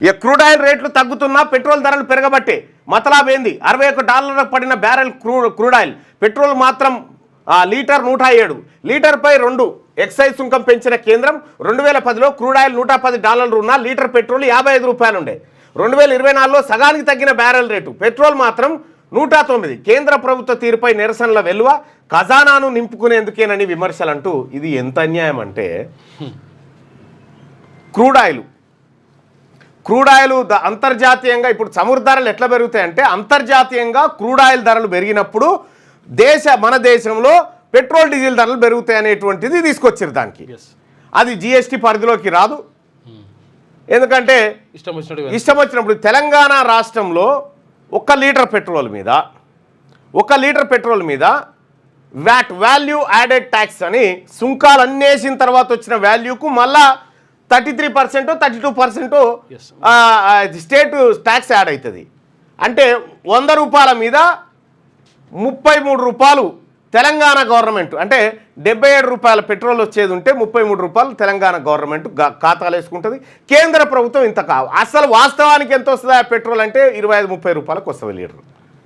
ఇక crude oil రేట్లు తగ్గుతున్నా petrol ధరలు పెరగబట్టే మతలాబేంది $61 పడిన బ్యారెల్ క్రూడ్ ఆయిల్ పెట్రోల్ మాత్రం లీటర్ 107 లీటర్పై 2 ఎక్సైజ్ సుంకం పెంచిన కేంద్రం 2010లో క్రూడ్ ఆయిల్ $110 ఉన్న లీటర్ పెట్రోల్ ₹55 ఉండే 2024లో సగానికి తగ్గిన బ్యారెల్ రేటు పెట్రోల్ మాత్రం 109 కేంద్ర ప్రభుత్వ తీరుపై నిరసనల వెల్లువ ఖజానాను నింపుకునేందుకేనని విమర్శలంటూ ఇది ఎంత అన్యాయం అంటే క్రూడ్ ఆయిల్ అంతర్జాతీయంగా ఇప్పుడు చమురు ధరలు ఎట్లా పెరుగుతాయంటే అంతర్జాతీయంగా క్రూడ్ ఆయిల్ ధరలు పెరిగినప్పుడు మన దేశంలో పెట్రోల్ డీజిల్ ధరలు పెరుగుతాయి అనేటువంటిది తీసుకొచ్చారు దానికి అది జిఎస్టీ పరిధిలోకి రాదు ఎందుకంటే ఇష్టం వచ్చినప్పుడు తెలంగాణ రాష్ట్రంలో 1 లీటర్ పెట్రోల్ మీద వ్యాట్ వాల్యూ యాడెడ్ ట్యాక్స్ అని సుంకాలు అన్నేసిన తర్వాత వచ్చిన వాల్యూకు మళ్ళా 33% 32% స్టేట్ ట్యాక్స్ యాడ్ అవుతుంది అంటే ₹100 మీద ₹33 తెలంగాణ గవర్నమెంట్ అంటే ₹77 పెట్రోల్ వచ్చేది ఉంటే ₹33 తెలంగాణ గవర్నమెంట్ ఖాతాలు వేసుకుంటుంది కేంద్ర ప్రభుత్వం ఇంత కావు అసలు వాస్తవానికి ఎంత వస్తుంది ఆ పెట్రోల్ అంటే ₹25-30 వస్తుంది లీటర్